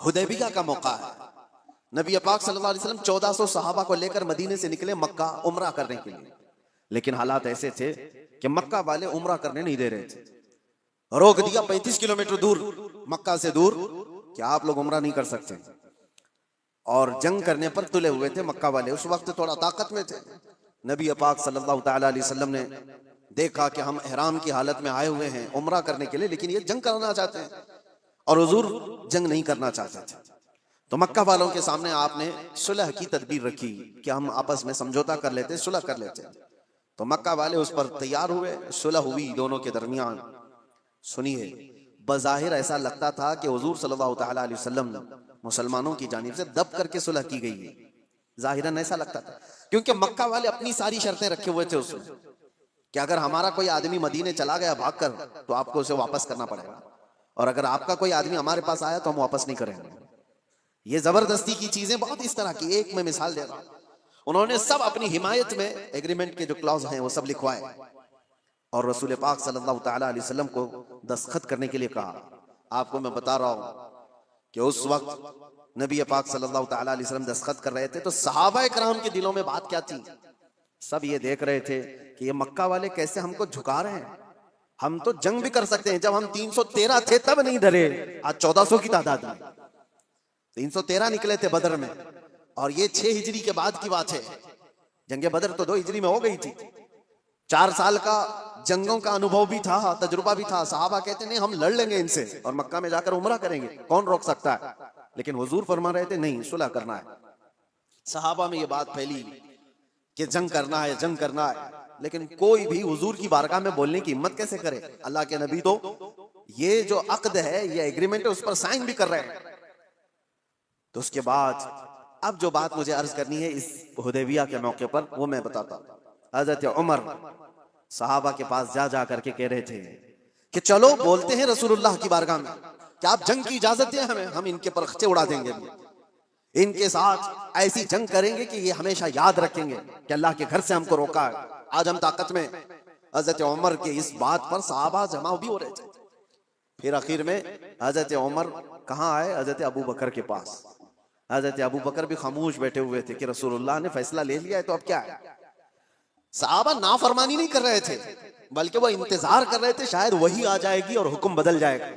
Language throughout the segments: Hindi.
हुदैबिया का मौका है। नबी पाक सल्लल्लाहु अलैहि वसल्लम 1400 सहाबा को लेकर मदीने से निकले मक्का उम्रा करने के लिए, लेकिन हालात ऐसे थे कि मक्का वाले उम्रा करने नहीं दे रहे थे। रोक दिया 35 किलोमीटर दूर, मक्का से दूर, कि आप लोग उम्रा नहीं कर सकते। और जंग करने पर तुले हुए थे मक्का वाले, उस वक्त थोड़ा ताकत में थे। नबी पाक सल्लल्लाहु ताला अलैहि वसल्लम ने देखा कि हम ihराम की हालत में आए हुए हैं उम्रा करने के लिए, लेकिन ये जंग करना चाहते हैं और हुजूर जंग नहीं करना चाहते थे। तो मक्का वालों के सामने आपने सुलह की तदबीर रखी कि हम आपस में समझौता कर लेते, सुलह कर लेते। तो मक्का वाले उस पर तैयार हुए, सुलह हुई दोनों के दरमियान। सुनिए, बज़ाहिर ऐसा लगता था कि हुजूर सल्लल्लाहु ताला अलैहि वसल्लम मुसलमानों की जानिब से दब करके सुलह की गई है, जाहिरन ऐसा लगता था, क्योंकि मक्का वाले अपनी सारी शर्तें रखे हुए थे उसमें कि अगर हमारा कोई आदमी मदीने चला गया भागकर तो आपको उसे वापस करना पड़ेगा, और अगर आपका कोई आदमी हमारे पास आया तो हम वापस नहीं करेंगे। ये जबरदस्ती की चीजें बहुत इस तरह की, एक मैं मिसाल दे रहा हूं। उन्होंने सब अपनी हिमायत में एग्रीमेंट के जो क्लॉज हैं वो सब लिखवाए और रसूल पाक सल्लल्लाहु ताला अलैहि वसल्लम को दस्तखत करने के लिए कहा। आपको मैं बता रहा हूं कि उस वक्त नबी पाक सल्लल्लाहु ताला अलैहि वसल्लम दस्तखत कर रहे थे तो सहाबा किराम के दिलों में बात क्या थी, सब ये देख रहे थे कि ये मक्का वाले कैसे हमको झुका रहे हैं। हम तो जंग भी कर सकते हैं, जब हम 313 थे तब नहीं डरे, आज 1400 की तादाद में 313 निकले थे बदर में, और ये 6 हिजरी के बाद की बात है। जंगे बदर तो 2 हिजरी में हो गई थी। 4 साल का जंगों का अनुभव भी था, तजुर्बा भी था। सहाबा कहते नहीं हम लड़ लेंगे इनसे और मक्का में जाकर उम्रा करेंगे, कौन रोक सकता है। लेकिन हुजूर फरमा रहे थे नहीं, सुलह करना है। सहाबा में ये बात फैली कि जंग करना है, जंग करना है, लेकिन कोई भी हुजूर की बारगाह में बोलने की हिम्मत कैसे करे। अल्लाह के नबी तो ये जो अक्द है, ये एग्रीमेंट है, उस पर साइन भी कर रहे हैं। तो उसके बाद अब जो बात मुझे अर्ज करनी है इस हुदैबिया के मौके पर, वो मैं बताता हूं। हजरत उमर सहाबा के पास जा करके कह रहे थे कि चलो बोलते हैं रसूलुल्लाह की बारगाह में कि आप जंग की इजाजत दें हमें, हम इनके पर खच्चे उड़ा देंगे, इनके साथ ऐसी जंग करेंगे कि ये हमेशा याद रखेंगे कि अल्लाह के घर से हमको रोका है, आज हम ताकत में। हजरत उमर के इस बात पर सहाबा जमा भी हो रहे थे। फिर आखिर में हजरत उमर कहाँ आए, हजरत अबू बकर के पास। हजरत अबू बकर भी खामोश बैठे हुए थे कि रसूलुल्लाह ने फैसला ले लिया है तो अब क्या है। सहाबा नाफरमानी नहीं कर रहे थे, बल्कि वो इंतजार कर रहे थे शायद वही आ जाएगी और हुक्म बदल जाएगा,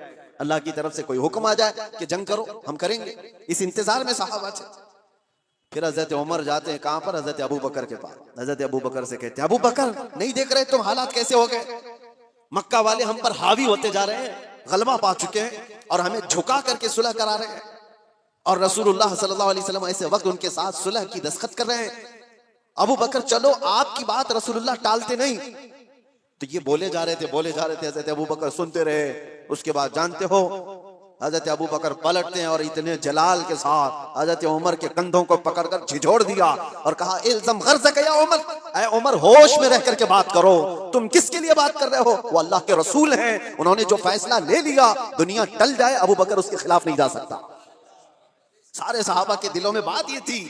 अल्लाह की तरफ से कोई हुक्म आ जाए कि जंग करो, हम करेंगे। इस इंतजार में सहाबा थे। फिर हजरत उमर जाते हैं कहां पर, हजरत अबू बकर के पास। हजरत अबू बकर से कहते हैं अबू बकर नहीं देख रहे तुम हालात कैसे हो गए, मक्का वाले हम पर हावी होते जा रहे हैं, गलबा पा चुके हैं और हमें झुका करके सुलह करा रहे हैं, और रसूलुल्लाह सल्लल्लाहु अलैहि वसल्लम ऐसे वक्त उनके साथ सुलह की दस्तखत कर रहे हैं। अबू बकर चलो आपकी बात रसूलुल्लाह टालते नहीं। तो ये बोले जा रहे थे, बोले जा रहे थे। हजरत अबू बकर सुनते रहे। उसके बाद जानते हो हजरत अबू बकर पलटते हैं और इतने जलाल के साथ हजरत उमर के कंधों को पकड़कर झिझोड़ दिया और कहा इल्ज़म गर्ज़क या उमर, ऐ उमर होश में रह करके बात करो, तुम किसके लिए बात कर रहे हो, वो अल्लाह के रसूल हैं, उन्होंने जो फैसला ले लिया दुनिया टल जाए अबू बकर उसके खिलाफ नहीं जा सकता। सारे सहाबा के दिलों में बात ये थी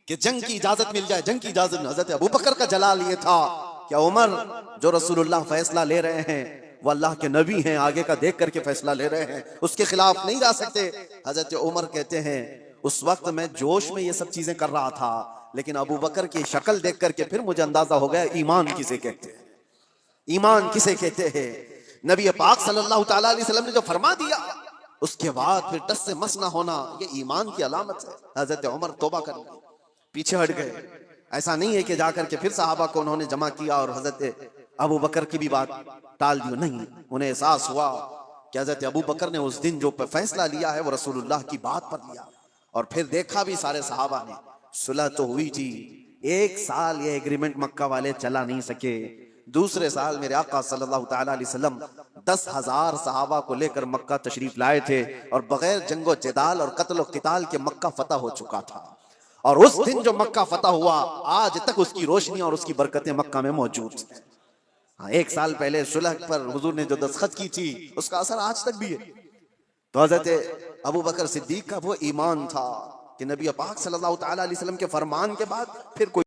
कि जंग की इजाजत मिल जाए, जंग की इजाजत। हजरत अबू बकर का जलाल ये था कि उमर जो रसूलुल्लाह फैसला ले रहे हैं वो अल्लाह के नबी हैं, आगे का देख करके फैसला ले रहे हैं, उसके खिलाफ नहीं जा सकते। हजरत उमर कहते हैं उस वक्त मैं जोश में ये सब चीजें कर रहा था, लेकिन अबू बकर की शक्ल देख करके फिर मुझे अंदाजा हो गया ईमान किसे कहते हैं, ईमान किसे कहते हैं। नबी पाक सल्लल्लाहु ताला अलैहि वसल्लम ने जो फरमा दिया उसके बाद फिर टस से मस ना होना, ये ईमान की अलामत है। हजरत उमर तौबा कर गए, पीछे हट गए। ऐसा नहीं है कि जाकर के फिर सहाबा को उन्होंने जमा किया और हजरत अबू बकर की भी बात टाल दी, नहीं। उन्हें एहसास हुआ कि हजरत अबू बकर ने उस दिन जो फैसला लिया है वो रसूलुल्लाह की बात पर लिया। और फिर देखा भी सारे सहाबा ने, सुलह तो हुई थी, 1 साल ये एग्रीमेंट मक्का वाले चला नहीं सके। दूसरे साल मेरे आका सल्लल्लाहु ताला अलैहि वसल्लम 10,000 सहाबा को लेकर मक्का तशरीफ लाए थे और बगैर जंगो जदाल और कत्ल क़िताल के मक्का फतह हो चुका था। और उस दिन जो मक्का फतह हुआ आज तक उसकी रोशनी और उसकी बरकतें मक्का में मौजूद हैं। हाँ, 1 साल पहले सुलह पर हुजूर ने जो दस्तखत की थी उसका असर आज तक भी है। तो हजरत अबू बकर सिद्दीक का वो ईमान था कि नबी पाक सल्लल्लाहु ताला अलैहि वसल्लम के फरमान के बाद फिर कोई